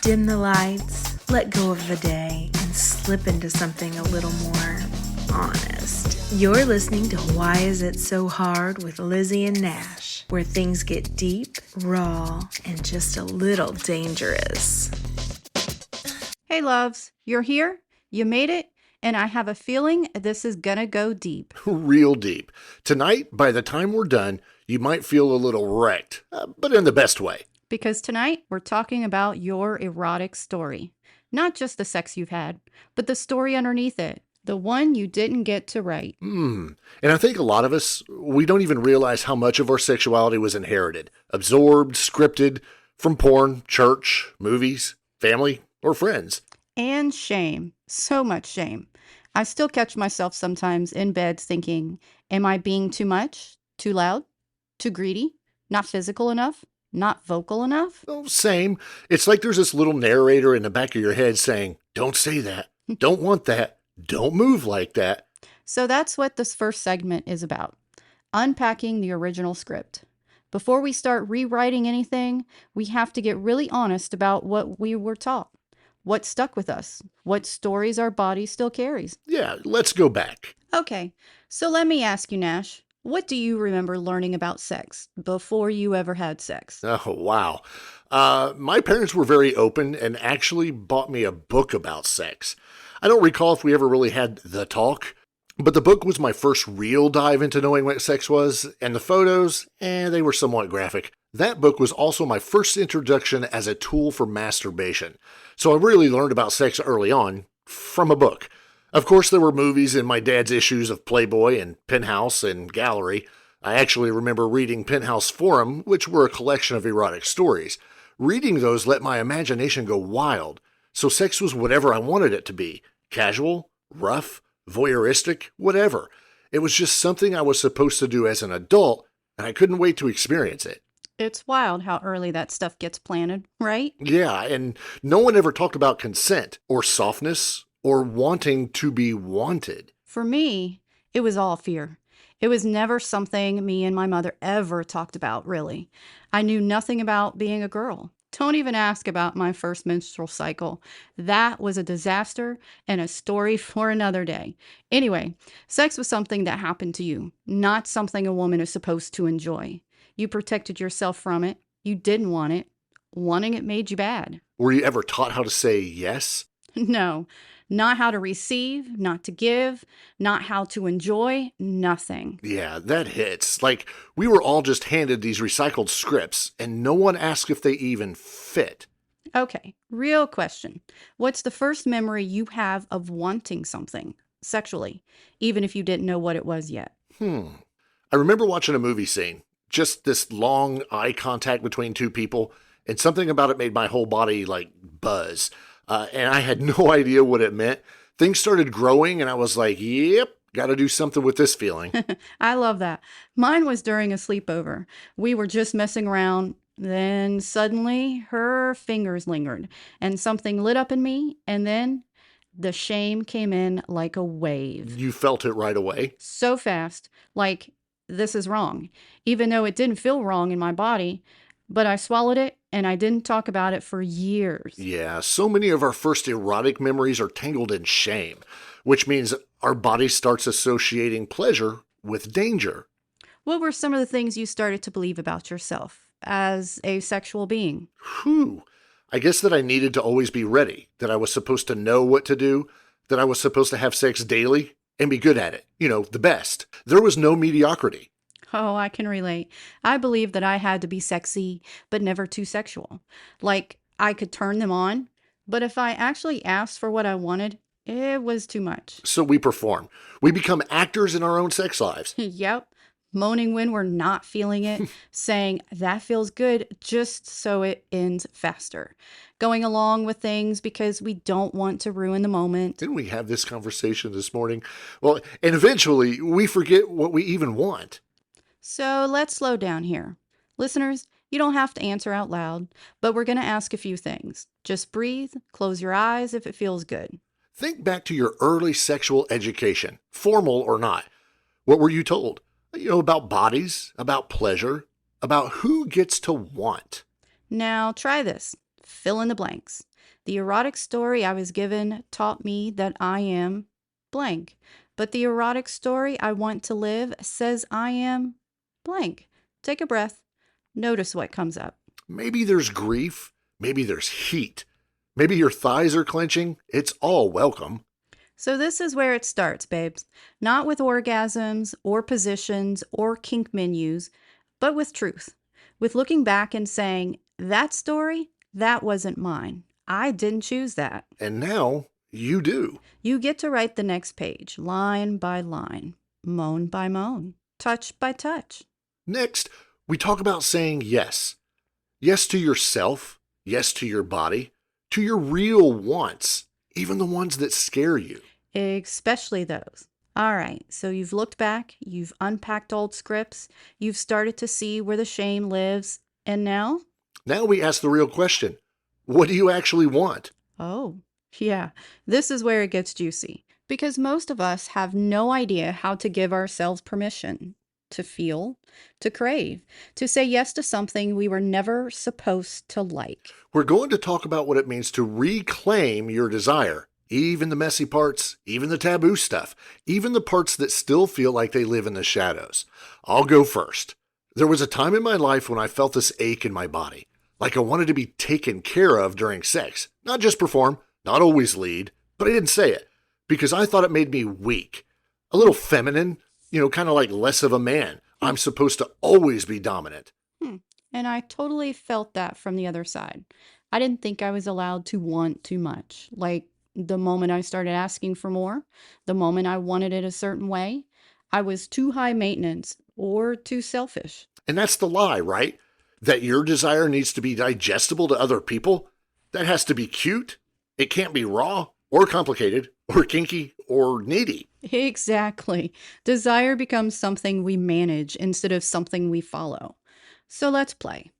dim the lights, let go of the day, and slip into something a little more honest. You're listening to Why Is It So Hard with Lizzie and Nash, where things get deep, raw, and just a little dangerous. Hey loves, you're here, you made it, and I have a feeling this is gonna go deep. Real deep. Tonight, by the time we're done, you might feel a little wrecked, but in the best way. Because tonight we're talking about your erotic story. Not just the sex you've had, but the story underneath it. The one you didn't get to write. And I think a lot of us, we don't even realize how much of our sexuality was inherited, absorbed, scripted, from porn, church, movies, family, or friends. And shame. So much shame. I still catch myself sometimes in bed thinking, am I being too much? Too loud? Too greedy? Not physical enough? Not vocal enough? Oh, same. It's like there's this little narrator in the back of your head saying, don't say that, don't want that, don't move like that. So that's what this first segment is about. Unpacking the original script. Before we start rewriting anything, we have to get really honest about what we were taught. What stuck with us? What stories our body still carries? Yeah, let's go back. Okay, so let me ask you, Nash. What do you remember learning about sex before you ever had sex? Oh, wow. My parents were very open and actually bought me a book about sex. I don't recall if we ever really had the talk, but the book was my first real dive into knowing what sex was, and the photos, they were somewhat graphic. That book was also my first introduction as a tool for masturbation. So I really learned about sex early on from a book. Of course, there were movies in my dad's issues of Playboy and Penthouse and Gallery. I actually remember reading Penthouse Forum, which were a collection of erotic stories. Reading those let my imagination go wild. So sex was whatever I wanted it to be. Casual, rough, voyeuristic, whatever. It was just something I was supposed to do as an adult, and I couldn't wait to experience it. It's wild how early that stuff gets planted, right? Yeah, and no one ever talked about consent or softness or wanting to be wanted. For me, it was all fear. It was never something me and my mother ever talked about, really. I knew nothing about being a girl. Don't even ask about my first menstrual cycle. That was a disaster and a story for another day. Anyway, sex was something that happened to you, not something a woman is supposed to enjoy. You protected yourself from it. You didn't want it. Wanting it made you bad. Were you ever taught how to say yes? No, not how to receive, not to give, not how to enjoy, nothing. Yeah, that hits. Like, we were all just handed these recycled scripts, and no one asked if they even fit. Okay, real question. What's the first memory you have of wanting something sexually, even if you didn't know what it was yet? I remember watching a movie scene. Just this long eye contact between two people, and something about it made my whole body, buzz. And I had no idea what it meant. Things started growing, and I was like, yep, got to do something with this feeling. I love that. Mine was during a sleepover. We were just messing around. Then suddenly her fingers lingered, and something lit up in me, and then the shame came in like a wave. You felt it right away? So fast, like, this is wrong. Even though it didn't feel wrong in my body, but I swallowed it and I didn't talk about it for years. Yeah, so many of our first erotic memories are tangled in shame, which means our body starts associating pleasure with danger. What were some of the things you started to believe about yourself as a sexual being? I guess that I needed to always be ready, that I was supposed to know what to do, that I was supposed to have sex daily and be good at it. The best. There was no mediocrity. Oh, I can relate. I believed that I had to be sexy, but never too sexual. Like, I could turn them on, but if I actually asked for what I wanted, it was too much. So we perform. We become actors in our own sex lives. Yep. Moaning when we're not feeling it, saying, that feels good, just so it ends faster. Going along with things because we don't want to ruin the moment. Didn't we have this conversation this morning? Well, and eventually we forget what we even want. So let's slow down here. Listeners, you don't have to answer out loud, but we're going to ask a few things. Just breathe, close your eyes if it feels good. Think back to your early sexual education, formal or not. What were you told? About bodies, about pleasure, about who gets to want. Now try this. Fill in the blanks. The erotic story I was given taught me that I am blank. But the erotic story I want to live says I am blank. Take a breath. Notice what comes up. Maybe there's grief. Maybe there's heat. Maybe your thighs are clenching. It's all welcome. So this is where it starts, babes. Not with orgasms or positions or kink menus, but with truth. With looking back and saying, that story, that wasn't mine. I didn't choose that. And now you do. You get to write the next page, line by line, moan by moan, touch by touch. Next, we talk about saying yes. Yes to yourself. Yes to your body. To your real wants. Even the ones that scare you. Especially those. All right, so you've looked back, you've unpacked old scripts, you've started to see where the shame lives, and now? Now we ask the real question. What do you actually want? Oh, yeah, this is where it gets juicy. Because most of us have no idea how to give ourselves permission to feel, to crave, to say yes to something we were never supposed to like. We're going to talk about what it means to reclaim your desire. Even the messy parts, even the taboo stuff, even the parts that still feel like they live in the shadows. I'll go first. There was a time in my life when I felt this ache in my body, like I wanted to be taken care of during sex. Not just perform, not always lead, but I didn't say it because I thought it made me weak. A little feminine, kind of like less of a man. I'm supposed to always be dominant. And I totally felt that from the other side. I didn't think I was allowed to want too much. Like the moment I started asking for more, the moment I wanted it a certain way, I was too high maintenance or too selfish. And that's the lie, right? That your desire needs to be digestible to other people? That has to be cute. It can't be raw or complicated or kinky or needy. Exactly. Desire becomes something we manage instead of something we follow. So let's play.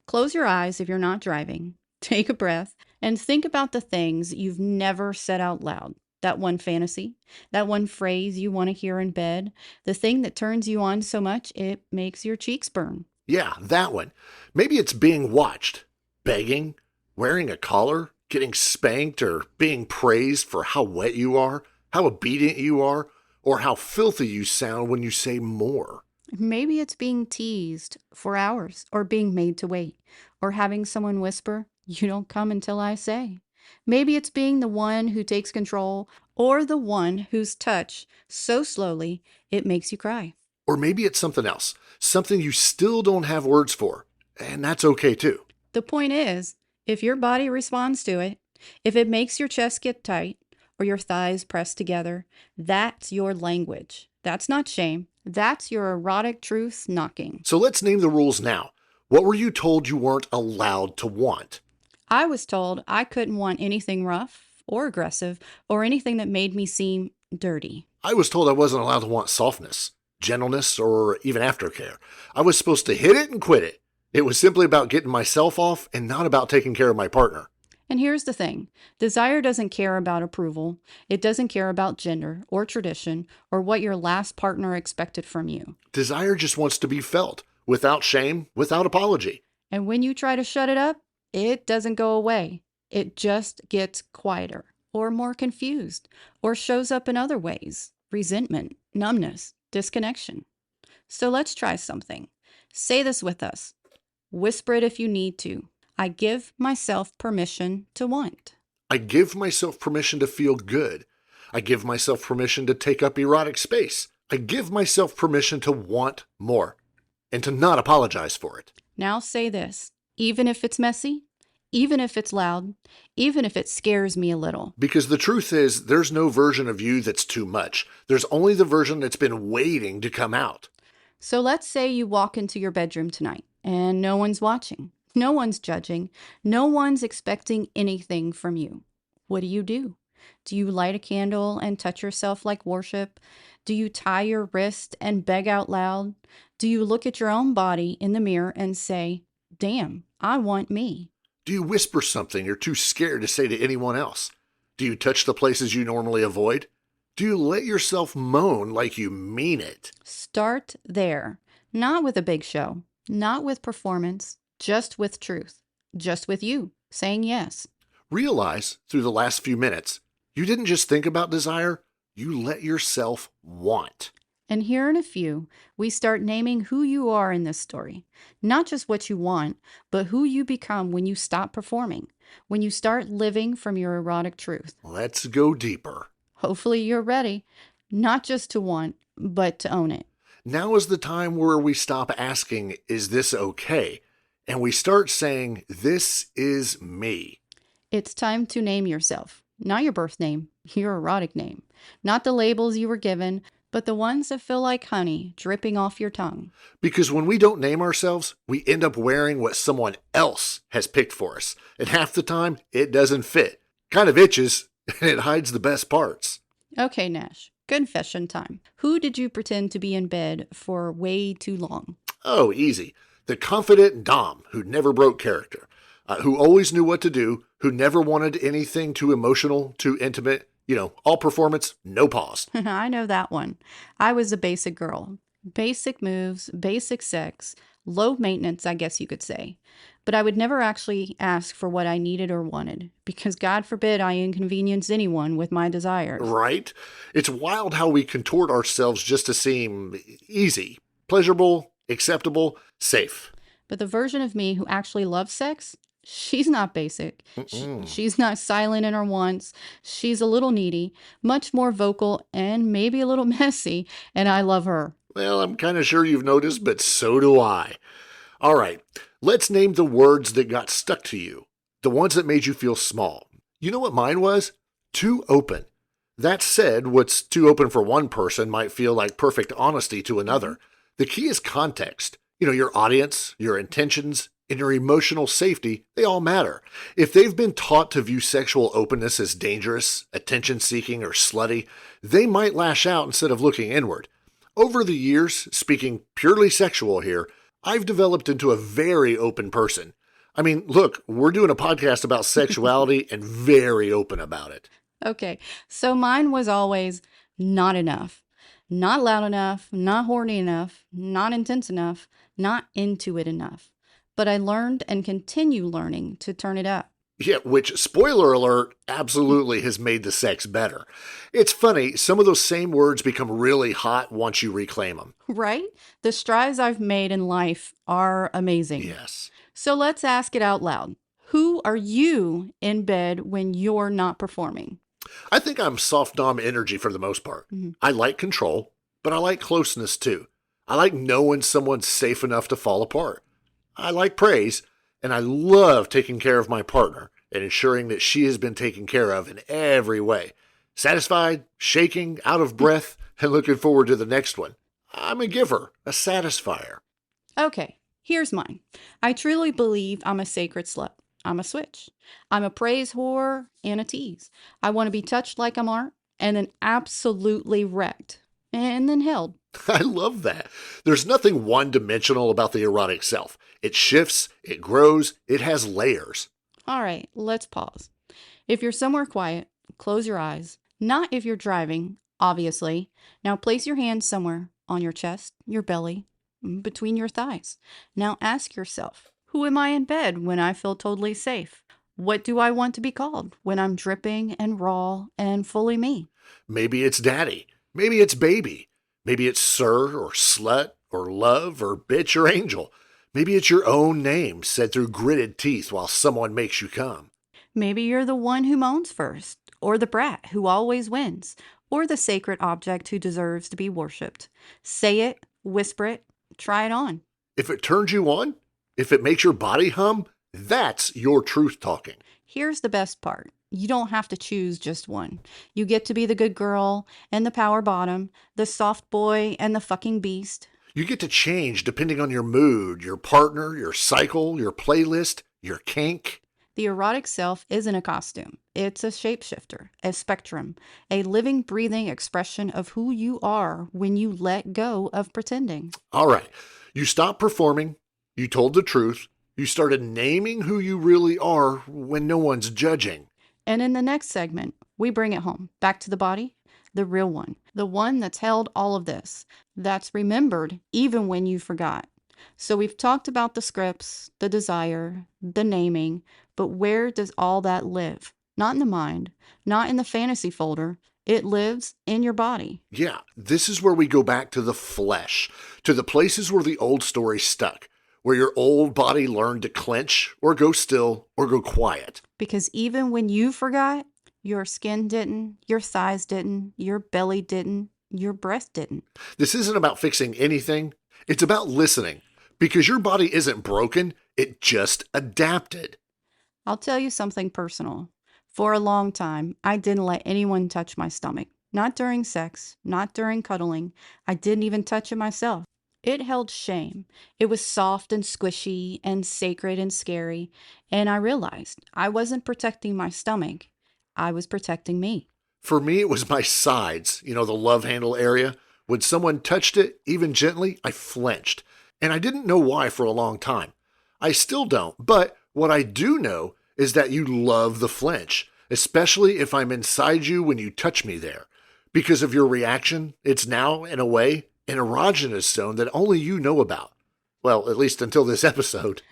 Close your eyes if you're not driving. Take a breath and think about the things you've never said out loud. That one fantasy, that one phrase you want to hear in bed, the thing that turns you on so much it makes your cheeks burn. Yeah, that one. Maybe it's being watched, begging, wearing a collar, getting spanked, or being praised for how wet you are, how obedient you are, or how filthy you sound when you say more. Maybe it's being teased for hours, or being made to wait, or having someone whisper, "You don't come until I say." Maybe it's being the one who takes control, or the one whose touch so slowly it makes you cry. Or maybe it's something else, something you still don't have words for, and that's okay too. The point is, if your body responds to it, if it makes your chest get tight or your thighs press together, that's your language. That's not shame. That's your erotic truth knocking. So let's name the rules now. What were you told you weren't allowed to want? I was told I couldn't want anything rough or aggressive or anything that made me seem dirty. I was told I wasn't allowed to want softness, gentleness, or even aftercare. I was supposed to hit it and quit it. It was simply about getting myself off and not about taking care of my partner. And here's the thing. Desire doesn't care about approval. It doesn't care about gender or tradition or what your last partner expected from you. Desire just wants to be felt, without shame, without apology. And when you try to shut it up, it doesn't go away. It just gets quieter or more confused or shows up in other ways. Resentment, numbness, disconnection. So let's try something. Say this with us. Whisper it if you need to. I give myself permission to want. I give myself permission to feel good. I give myself permission to take up erotic space. I give myself permission to want more and to not apologize for it. Now say this, even if it's messy, even if it's loud, even if it scares me a little. Because the truth is, there's no version of you that's too much. There's only the version that's been waiting to come out. So let's say you walk into your bedroom tonight and no one's watching. No one's judging. No one's expecting anything from you. What do? Do you light a candle and touch yourself like worship? Do you tie your wrist and beg out loud? Do you look at your own body in the mirror and say, "Damn, I want me"? Do you whisper something you're too scared to say to anyone else? Do you touch the places you normally avoid? Do you let yourself moan like you mean it? Start there. Not with a big show. Not with performance. Just with truth. Just with you saying yes. Realize through the last few minutes, you didn't just think about desire, you let yourself want. And here in a few, we start naming who you are in this story. Not just what you want, but who you become when you stop performing, when you start living from your erotic truth. Let's go deeper. Hopefully you're ready, not just to want, but to own it. Now is the time where we stop asking, is this okay? And we start saying, this is me. It's time to name yourself. Not your birth name, your erotic name. Not the labels you were given, but the ones that feel like honey dripping off your tongue. Because when we don't name ourselves, we end up wearing what someone else has picked for us. And half the time, it doesn't fit. Kind of itches, and it hides the best parts. Okay, Nash, confession time. Who did you pretend to be in bed for way too long? Oh, easy. The confident Dom who never broke character, who always knew what to do, who never wanted anything too emotional, too intimate. All performance, no pause. I know that one. I was a basic girl. Basic moves, basic sex, low maintenance, I guess you could say. But I would never actually ask for what I needed or wanted, because God forbid I inconvenience anyone with my desires. Right? It's wild how we contort ourselves just to seem easy, pleasurable, acceptable, safe. But the version of me who actually loves sex, she's not basic. She's not silent in her wants. She's a little needy, much more vocal, and maybe a little messy, and I love her. Well, I'm kind of sure you've noticed, but so do I. All right, let's name the words that got stuck to you, the ones that made you feel small. You know what mine was? Too open. That said, what's too open for one person might feel like perfect honesty to another. The key is context. Your audience, your intentions, and your emotional safety, they all matter. If they've been taught to view sexual openness as dangerous, attention-seeking, or slutty, they might lash out instead of looking inward. Over the years, speaking purely sexual here, I've developed into a very open person. I mean, look, we're doing a podcast about sexuality and very open about it. Okay, so mine was always not enough. Not loud enough, not horny enough, not intense enough, not into it enough. But I learned and continue learning to turn it up. Yeah, which, spoiler alert, absolutely has made the sex better. It's funny, some of those same words become really hot once you reclaim them. Right? The strides I've made in life are amazing. Yes. So let's ask it out loud. Who are you in bed when you're not performing? I think I'm soft dom energy for the most part. I like control, but I like closeness too. I like knowing someone's safe enough to fall apart. I like praise, and I love taking care of my partner and ensuring that she has been taken care of in every way. Satisfied, shaking, out of breath, and looking forward to the next one. I'm a giver, a satisfier. Okay, here's mine. I truly believe I'm a sacred slut. I'm a switch. I'm a praise whore and a tease. I want to be touched like I'm art, and then absolutely wrecked, and then held. I love that. There's nothing one-dimensional about the erotic self. It shifts, it grows, it has layers. All right, let's pause. If you're somewhere quiet, close your eyes. Not if you're driving, obviously. Now place your hands somewhere on your chest, your belly, between your thighs. Now ask yourself, who am I in bed when I feel totally safe? What do I want to be called when I'm dripping and raw and fully me? Maybe it's daddy. Maybe it's baby. Maybe it's sir or slut or love or bitch or angel. Maybe it's your own name said through gritted teeth while someone makes you come. Maybe you're the one who moans first, or the brat who always wins, or the sacred object who deserves to be worshipped. Say it, whisper it, try it on. If it turns you on, if it makes your body hum, that's your truth talking. Here's the best part. You don't have to choose just one. You get to be the good girl and the power bottom, the soft boy and the fucking beast. You get to change depending on your mood, your partner, your cycle, your playlist, your kink. The erotic self isn't a costume. It's a shapeshifter, a spectrum, a living, breathing expression of who you are when you let go of pretending. All right. You stopped performing. You told the truth. You started naming who you really are when no one's judging. And in the next segment, we bring it home, back to the body, the real one, the one that's held all of this, that's remembered even when you forgot. So we've talked about the scripts, the desire, the naming, But where does all that live? Not in the mind, not in the fantasy folder. It lives in your body. Yeah, this is where we go back to the flesh, to the places where the old story stuck, where your old body learned to clench or go still or go quiet. Because even when you forgot, your skin didn't, your thighs didn't, your belly didn't, your breast didn't. This isn't about fixing anything, it's about listening, because your body isn't broken, it just adapted. I'll tell you something personal. For a long time, I didn't let anyone touch my stomach. Not during sex, not during cuddling. I didn't even touch it myself. It held shame. It was soft and squishy and sacred and scary. And I realized I wasn't protecting my stomach. I was protecting me. For me, it was my sides, the love handle area. When someone touched it, even gently, I flinched. And I didn't know why for a long time. I still don't, but what I do know is that you love the flinch, especially if I'm inside you when you touch me there. Because of your reaction, it's now, in a way, an erogenous zone that only you know about. Well, at least until this episode.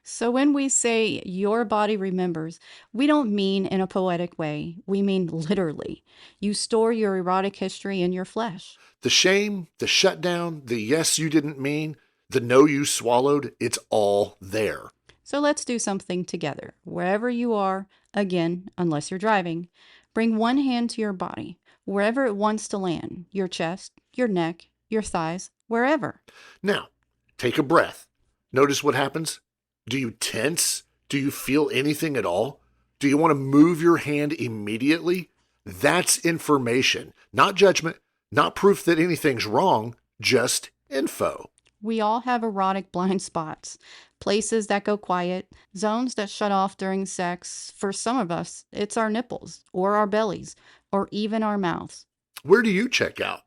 So when we say your body remembers, we don't mean in a poetic way. We mean literally. You store your erotic history in your flesh. The shame, the shutdown, the yes you didn't mean, the no you swallowed, it's all there. So let's do something together. Wherever you are, again, unless you're driving, bring one hand to your body, wherever it wants to land, your chest, your neck, your thighs, wherever. Now, take a breath. Notice what happens. Do you tense? Do you feel anything at all? Do you want to move your hand immediately? That's information, not judgment, not proof that anything's wrong, just info. We all have erotic blind spots, places that go quiet, zones that shut off during sex. For some of us, it's our nipples, or our bellies, or even our mouths. Where do you check out?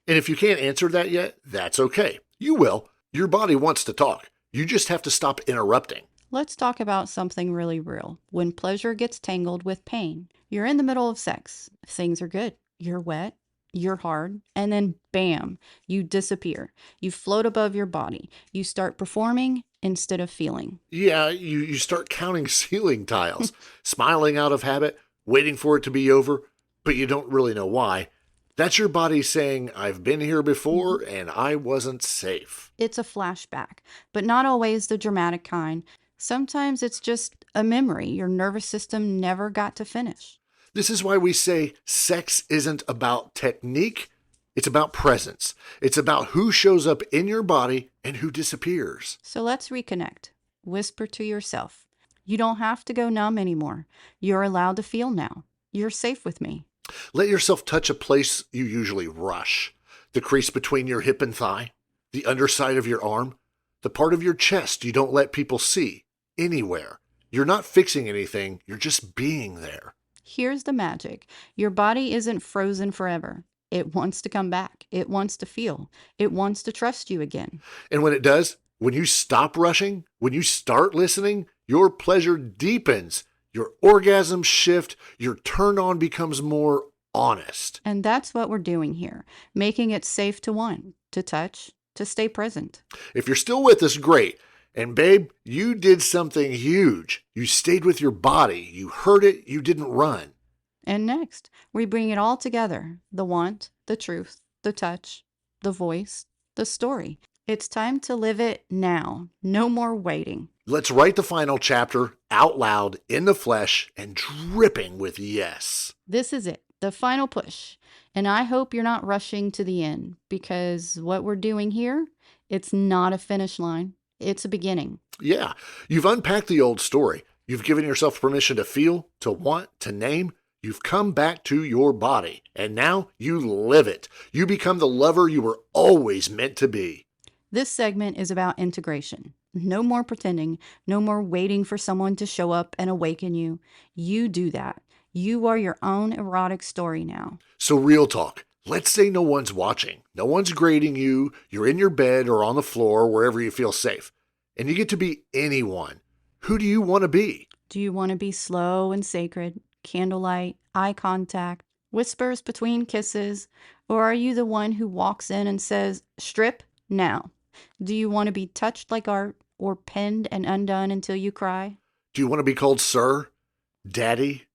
And if you can't answer that yet, that's okay. You will. Your body wants to talk. You just have to stop interrupting. Let's talk about something really real. When pleasure gets tangled with pain, you're in the middle of sex. Things are good. You're wet. You're hard. And then bam, you disappear. You float above your body. You start performing instead of feeling. Yeah, you start counting ceiling tiles, smiling out of habit, waiting for it to be over, but you don't really know why. That's your body saying, I've been here before and I wasn't safe. It's a flashback, but not always the dramatic kind. Sometimes it's just a memory your nervous system never got to finish. This is why we say sex isn't about technique, it's about presence. It's about who shows up in your body and who disappears. So let's reconnect. Whisper to yourself. You don't have to go numb anymore. You're allowed to feel now. You're safe with me. Let yourself touch a place you usually rush. The crease between your hip and thigh, the underside of your arm, the part of your chest you don't let people see, anywhere. You're not fixing anything, you're just being there. Here's the magic. Your body isn't frozen forever. It wants to come back. It wants to feel. It wants to trust you again. And when it does, when you stop rushing, when you start listening, your pleasure deepens. Your orgasms shift, your turn on becomes more honest. And that's what we're doing here, making it safe to want, to touch, to stay present. If you're still with us, great. And babe, you did something huge. You stayed with your body. You heard it. You didn't run. And next, we bring it all together. The want, the truth, the touch, the voice, the story. It's time to live it now. No more waiting. Let's write the final chapter out loud, in the flesh, and dripping with yes. This is it, the final push. And I hope you're not rushing to the end, because what we're doing here, it's not a finish line. It's a beginning. Yeah, you've unpacked the old story. You've given yourself permission to feel, to want, to name. You've come back to your body, and now you live it. You become the lover you were always meant to be. This segment is about integration. No more pretending. No more waiting for someone to show up and awaken you. You do that. You are your own erotic story now. So real talk. Let's say no one's watching. No one's grading you. You're in your bed or on the floor, wherever you feel safe. And you get to be anyone. Who do you want to be? Do you want to be slow and sacred, candlelight, eye contact, whispers between kisses? Or are you the one who walks in and says, strip now? Do you want to be touched like art or pinned and undone until you cry? Do you want to be called sir, daddy,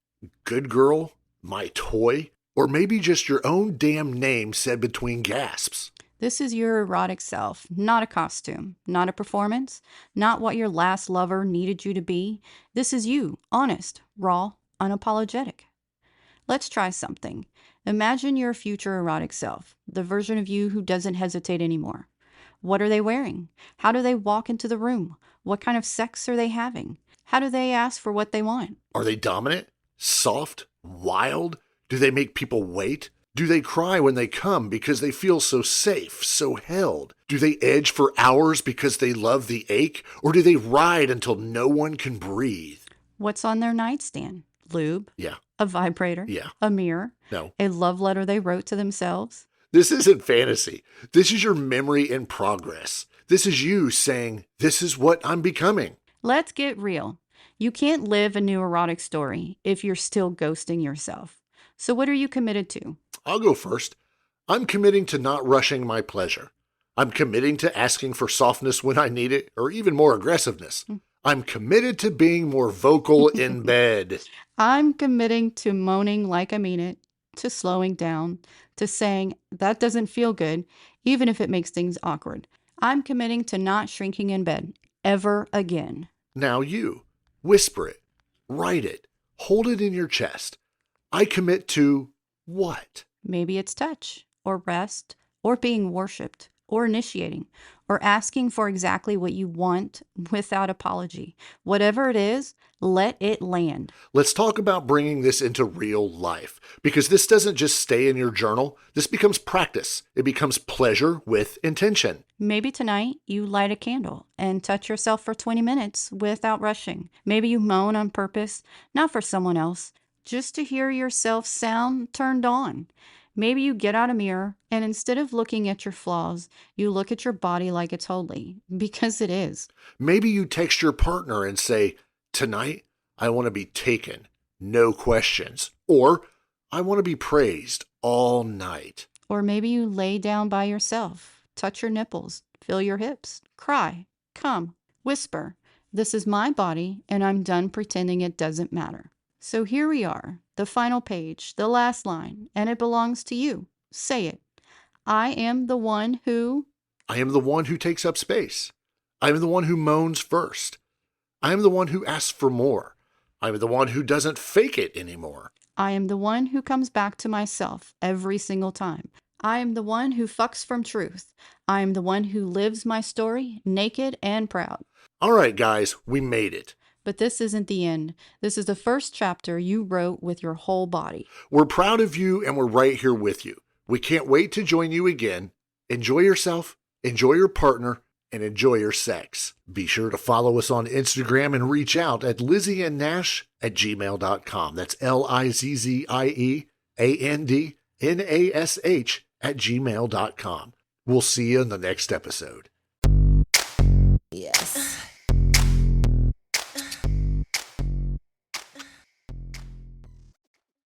good girl, my toy, or maybe just your own damn name said between gasps? This is your erotic self, not a costume, not a performance, not what your last lover needed you to be. This is you, honest, raw, unapologetic. Let's try something. Imagine your future erotic self, the version of you who doesn't hesitate anymore. What are they wearing? How do they walk into the room? What kind of sex are they having? How do they ask for what they want? Are they dominant, soft, wild? Do they make people wait? Do they cry when they come because they feel so safe, so held? Do they edge for hours because they love the ache? Or do they ride until no one can breathe? What's on their nightstand? Lube? Yeah. A vibrator? Yeah. A mirror? No. A love letter they wrote to themselves? This isn't fantasy. This is your memory in progress. This is you saying, this is what I'm becoming. Let's get real. You can't live a new erotic story if you're still ghosting yourself. So what are you committed to? I'll go first. I'm committing to not rushing my pleasure. I'm committing to asking for softness when I need it, or even more aggressiveness. I'm committed to being more vocal in bed. I'm committing to moaning like I mean it, to slowing down, to saying, that doesn't feel good, even if it makes things awkward. I'm committing to not shrinking in bed, ever again. Now you, whisper it, write it, hold it in your chest. I commit to what? Maybe it's touch, or rest, or being worshipped, or initiating, or asking for exactly what you want without apology. Whatever it is, let it land. Let's talk about bringing this into real life, because this doesn't just stay in your journal. This becomes practice. It becomes pleasure with intention. Maybe tonight you light a candle and touch yourself for 20 minutes without rushing. Maybe you moan on purpose, not for someone else, just to hear yourself sound turned on. Maybe you get out a mirror and instead of looking at your flaws, you look at your body like it's holy, because it is. Maybe you text your partner and say, tonight, I want to be taken, no questions. Or, I want to be praised all night. Or maybe you lay down by yourself, touch your nipples, feel your hips, cry, come, whisper, this is my body and I'm done pretending it doesn't matter. So here we are, the final page, the last line, and it belongs to you. Say it. I am the one who... I am the one who takes up space. I am the one who moans first. I am the one who asks for more. I am the one who doesn't fake it anymore. I am the one who comes back to myself every single time. I am the one who fucks from truth. I am the one who lives my story naked and proud. All right, guys, we made it. But this isn't the end. This is the first chapter you wrote with your whole body. We're proud of you and we're right here with you. We can't wait to join you again. Enjoy yourself, enjoy your partner, and enjoy your sex. Be sure to follow us on Instagram and reach out at lizzieandnash@gmail.com. That's lizzieandnash@gmail.com. We'll see you in the next episode.